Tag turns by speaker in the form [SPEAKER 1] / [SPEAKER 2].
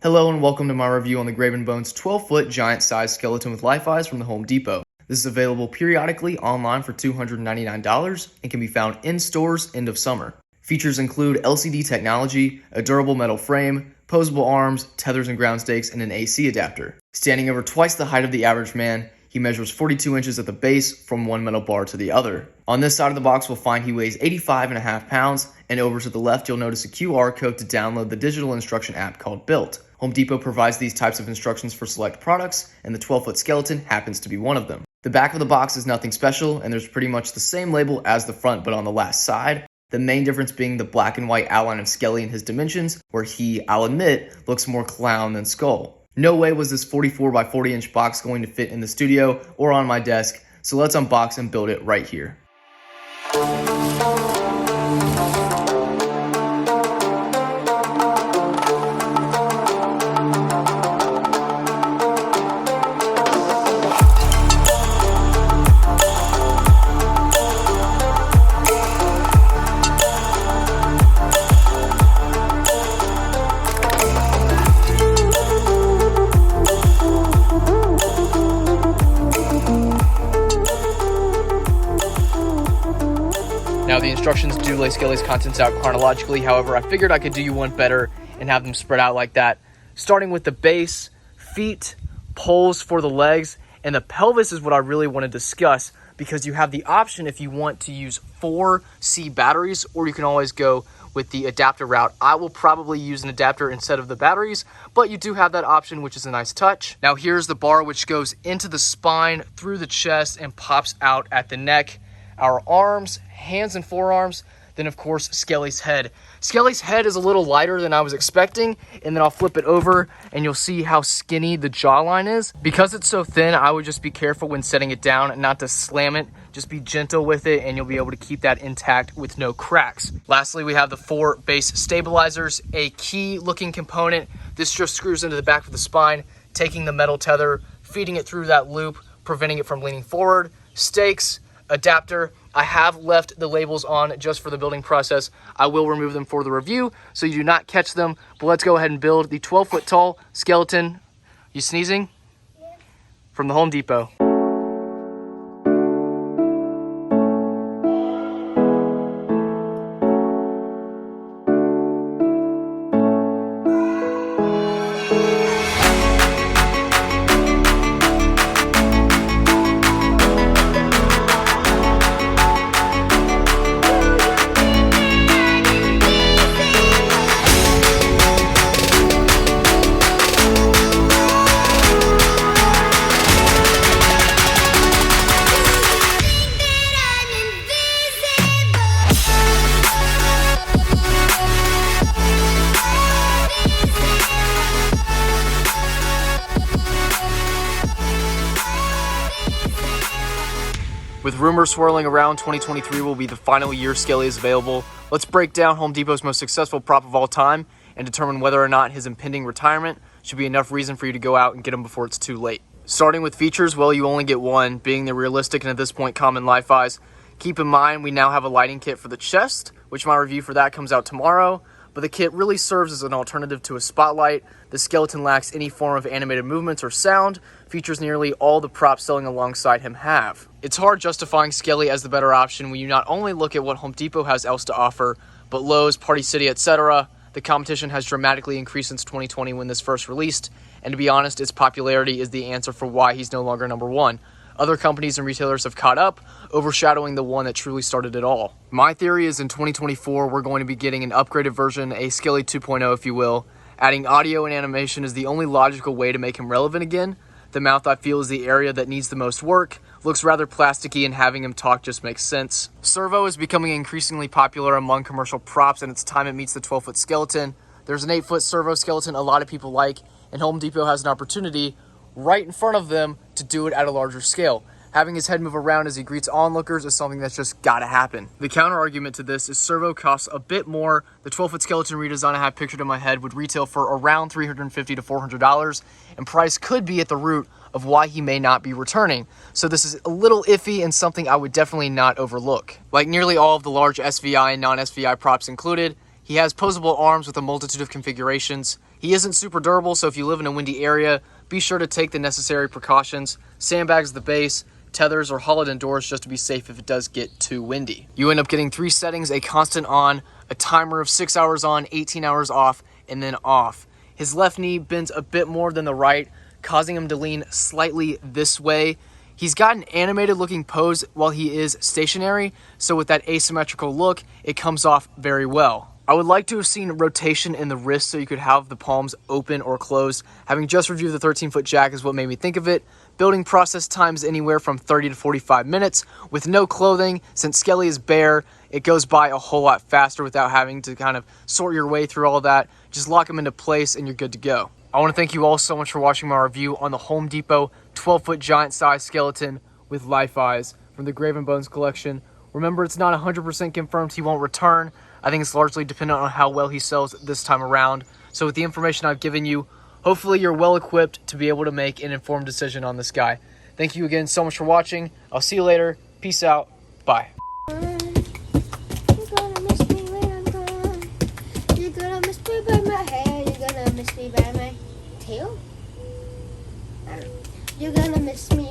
[SPEAKER 1] Hello and welcome to my review on the Graven Bones 12-foot giant-sized skeleton with LifeEyes from the Home Depot. This is available periodically online for $299 and can be found in stores end of summer. Features include LCD technology, a durable metal frame, posable arms, tethers and ground stakes, and an AC adapter. Standing over twice the height of the average man, he measures 42 inches at the base from one metal bar to the other. On this side of the box, we'll find he weighs 85.5 pounds, and over to the left, you'll notice a QR code to download the digital instruction app called Built. Home Depot provides these types of instructions for select products, and the 12-foot skeleton happens to be one of them. The back of the box is nothing special, and there's pretty much the same label as the front, but on the last side. The main difference being the black and white outline of Skelly and his dimensions, where he, I'll admit, looks more clown than skull. No way was this 44 by 40 inch box going to fit in the studio or on my desk, so let's unbox and build it right here. Now, the instructions do lay Skelly's contents out chronologically. However, I figured I could do you one better and have them spread out like that. Starting with the base, feet, poles for the legs, and the pelvis is what I really want to discuss, because you have the option if you want to use 4C batteries, or you can always go with the adapter route. I will probably use an adapter instead of the batteries, but you do have that option, which is a nice touch. Now, here's the bar, which goes into the spine, through the chest, and pops out at the neck. Our arms, hands, and forearms, then of course Skelly's head. Skelly's head is a little lighter than I was expecting, and then I'll flip it over and you'll see how skinny the jawline is. Because it's so thin, I would just be careful when setting it down not to slam it. Just be gentle with it and you'll be able to keep that intact with no cracks. Lastly, we have the 4 base stabilizers, a key looking component. This just screws into the back of the spine, taking the metal tether, feeding it through that loop, preventing it from leaning forward. Stakes, adapter. I have left the labels on just for the building process. I will remove them for the review so you do not catch them, but let's go ahead and build the 12-foot tall skeleton. You sneezing? Yeah. From the Home Depot. With rumors swirling around, 2023 will be the final year Skelly is available. Let's break down Home Depot's most successful prop of all time and determine whether or not his impending retirement should be enough reason for you to go out and get him before it's too late. Starting with features, well, you only get one, being the realistic and at this point common LifeEyes. Keep in mind, we now have a lighting kit for the chest, which my review for that comes out tomorrow. But the kit really serves as an alternative to a spotlight. The skeleton lacks any form of animated movements or sound, features nearly all the props selling alongside him have. It's hard justifying Skelly as the better option when you not only look at what Home Depot has else to offer, but Lowe's, Party City, etc. The competition has dramatically increased since 2020 when this first released, and to be honest, its popularity is the answer for why he's no longer number one. Other companies and retailers have caught up, overshadowing the one that truly started it all. My theory is in 2024, we're going to be getting an upgraded version, a Skelly 2.0 if you will. Adding audio and animation is the only logical way to make him relevant again. The mouth, I feel, is the area that needs the most work. Looks rather plasticky, and having him talk just makes sense. Servo is becoming increasingly popular among commercial props, and it's time it meets the 12-foot skeleton. There's an 8-foot servo skeleton a lot of people like, and Home Depot has an opportunity right in front of them to do it at a larger scale. Having his head move around as he greets onlookers is something that's just gotta happen. The counter argument to this is servo costs a bit more. The 12-foot skeleton redesign I have pictured in my head would retail for around $350 to $400, and price could be at the root of why he may not be returning. So this is a little iffy and something I would definitely not overlook. Like nearly all of the large SVI and non-SVI props included, he has posable arms with a multitude of configurations, He isn't super durable, so if you live in a windy area, be sure to take the necessary precautions. Sandbags at the base, tethers, or haul it indoors just to be safe if it does get too windy. You end up getting 3 settings, a constant on, a timer of 6 hours on, 18 hours off, and then off. His left knee bends a bit more than the right, causing him to lean slightly this way. He's got an animated looking pose while he is stationary, so with that asymmetrical look, it comes off very well. I would like to have seen rotation in the wrist so you could have the palms open or closed. Having just reviewed the 13-foot jack is what made me think of it. Building process times anywhere from 30 to 45 minutes. With no clothing, since Skelly is bare, it goes by a whole lot faster without having to kind of sort your way through all that. Just lock him into place and you're good to go. I want to thank you all so much for watching my review on the Home Depot 12-foot giant size skeleton with LifeEyes from the Grave and Bones collection. Remember, it's not 100% confirmed he won't return. I think it's largely dependent on how well he sells this time around. So with the information I've given you, hopefully you're well equipped to be able to make an informed decision on this guy. Thank you again so much for watching. I'll see you later. Peace out. Bye.
[SPEAKER 2] You're gonna miss me when I'm gone. You're gonna miss me by my hair. You're gonna miss me by my tail. I don't know. You're gonna miss me